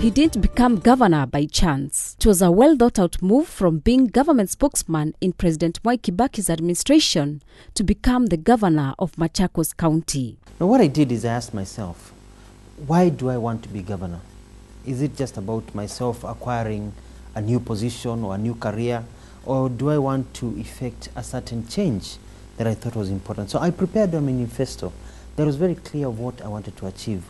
He didn't become governor by chance. It was a well-thought-out move from being government spokesman in President Mwai Kibaki's administration to become the governor of Machakos County. Now what I did is I asked myself, why do I want to be governor? Is it just about myself acquiring a new position or a new career, or do I want to effect a certain change that I thought was important? So I prepared a manifesto that was very clear of what I wanted to achieve,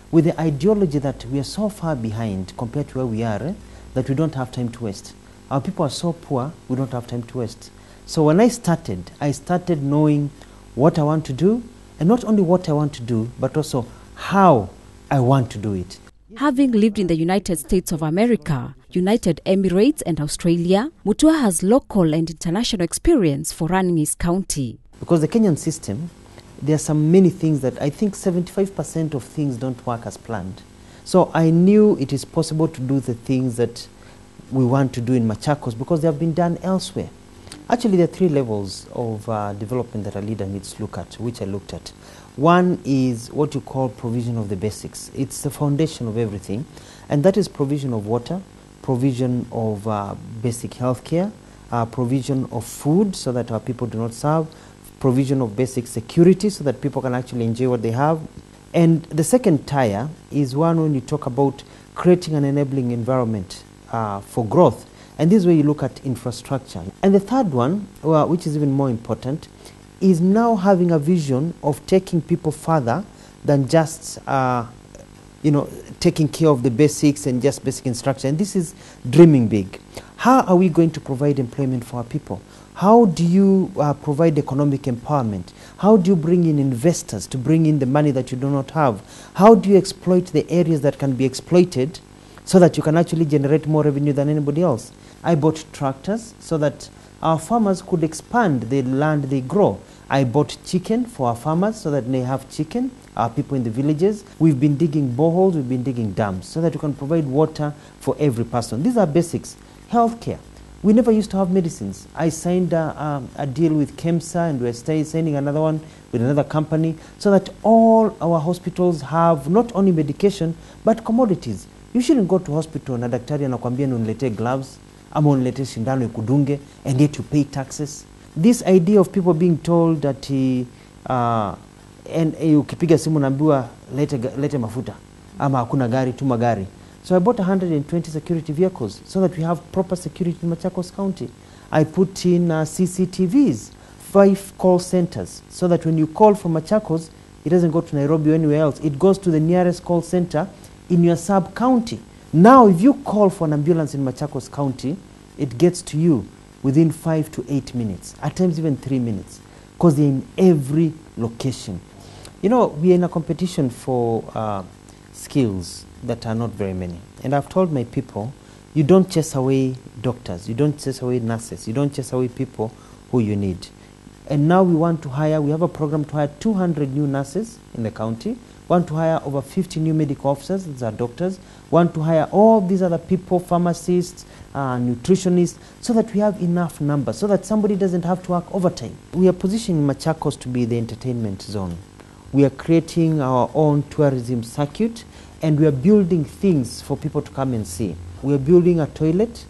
with the ideology that we are so far behind compared to where we are, that we don't have time to waste. Our people are so poor, we don't have time to waste. So when I started knowing what I want to do, and not only what I want to do, but also how I want to do it. Having lived in the United States of America, United Emirates and Australia, Mutua has local and international experience for running his county. Because the Kenyan system, there are many things that I think 75% of things don't work as planned. So I knew it is possible to do the things that we want to do in Machakos because they have been done elsewhere. Actually, there are three levels of development that a leader needs to look at, which I looked at. One is what you call provision of the basics. It's the foundation of everything, and that is provision of water, provision of basic health care, provision of food so that our people do not starve, provision of basic security so that people can actually enjoy what they have. And the second tier is one when you talk about creating an enabling environment for growth. And this is where you look at infrastructure. And the third one, which is even more important, is now having a vision of taking people further than just taking care of the basics and just basic instruction. And this is dreaming big. How are we going to provide employment for our people? How do you provide economic empowerment? How do you bring in investors to bring in the money that you do not have? How do you exploit the areas that can be exploited so that you can actually generate more revenue than anybody else? I bought tractors so that our farmers could expand the land they grow. I bought chicken for our farmers so that they have chicken, our people in the villages. We've been digging boreholes, we've been digging dams so that we can provide water for every person. These are basics. Healthcare. We never used to have medicines. I signed a deal with KEMSA, and we're signing another one with another company so that all our hospitals have not only medication but commodities. You shouldn't go to hospital na daktari anakuambia unilete gloves ama unilete shindano ikudunge, and yet you pay taxes. This idea of people being told that ukipiga simu naambiwa lete mafuta ama hakuna gari, tuma gari. So I bought 120 security vehicles so that we have proper security in Machakos County. I put in CCTVs, 5 call centers, so that when you call from Machakos, it doesn't go to Nairobi or anywhere else. It goes to the nearest call center in your sub-county. Now, if you call for an ambulance in Machakos County, it gets to you within 5 to 8 minutes, at times even 3 minutes, because they're in every location. You know, we are in a competition for skills that are not very many. And I've told my people, you don't chase away doctors, you don't chase away nurses, you don't chase away people who you need. And now we have a program to hire 200 new nurses in the county, want to hire over 50 new medical officers, these are doctors, want to hire all these other people, pharmacists, nutritionists, so that we have enough numbers, so that somebody doesn't have to work overtime. We are positioning Machakos to be the entertainment zone. We are creating our own tourism circuit, and we are building things for people to come and see. We are building a toilet,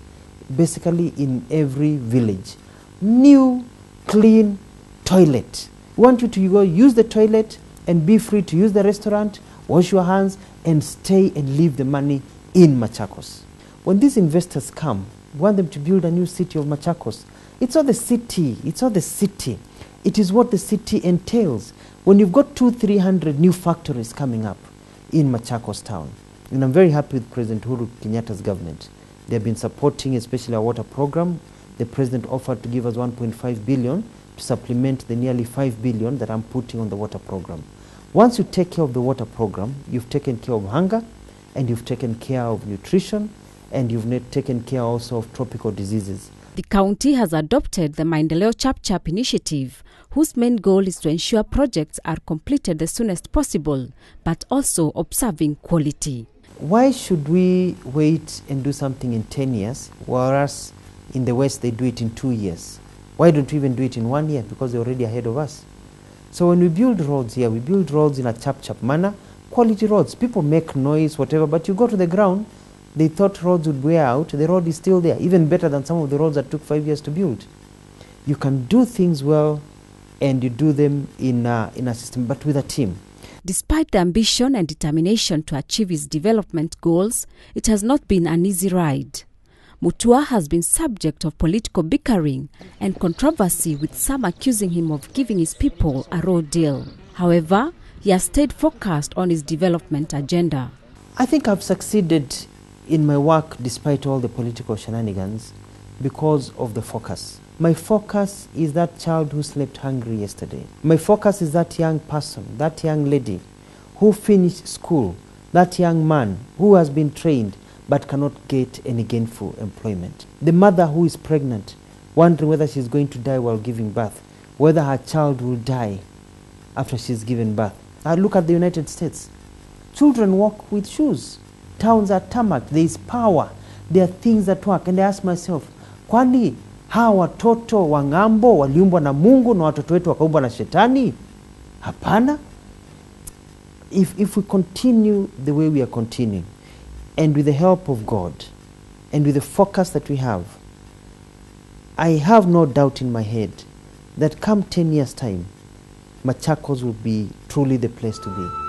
basically in every village. New, clean toilet. We want you to go use the toilet and be free to use the restaurant, wash your hands, and stay and leave the money in Machakos. When these investors come, we want them to build a new city of Machakos. It's not the city, it's not the city. It is what the city entails. When you've got 200-300 new factories coming up in Machakos town, and I'm very happy with President Uhuru Kenyatta's government. They've been supporting especially our water program. The president offered to give us 1.5 billion to supplement the nearly 5 billion that I'm putting on the water program. Once you take care of the water program, you've taken care of hunger, and you've taken care of nutrition, and you've taken care also of tropical diseases. The county has adopted the Maendeleo Chap Chap initiative, whose main goal is to ensure projects are completed the soonest possible, but also observing quality. Why should we wait and do something in 10 years, whereas in the West they do it in 2 years? Why don't we even do it in 1 year? Because they're already ahead of us. So when we build roads here, we build roads in a chap-chap manner, quality roads. People make noise, whatever, but you go to the ground, They thought roads would wear out. The road is still there, even better than some of the roads that took 5 years to build. You can do things well, and you do them in a system, but with a team. Despite the ambition and determination to achieve his development goals, it has not been an easy ride. Mutua has been subject of political bickering and controversy, with some accusing him of giving his people a raw deal. However, he has stayed focused on his development agenda. I think I've succeeded in my work despite all the political shenanigans because of the focus. My focus is that child who slept hungry yesterday. My focus is that young person, that young lady who finished school, that young man who has been trained but cannot get any gainful employment. The mother who is pregnant, wondering whether she's going to die while giving birth, whether her child will die after she's given birth. I look at the United States. Children walk with shoes. Towns are tarmacked. There is power. There are things that work. And I ask myself, kwani hawa watoto wa ng'ambo waliumbwa na Mungu na watoto wetu wakaumbwa na shetani? Hapana. If we continue the way we are continuing, and with the help of God, and with the focus that we have, I have no doubt in my head that come 10 years' time, Machakos will be truly the place to be.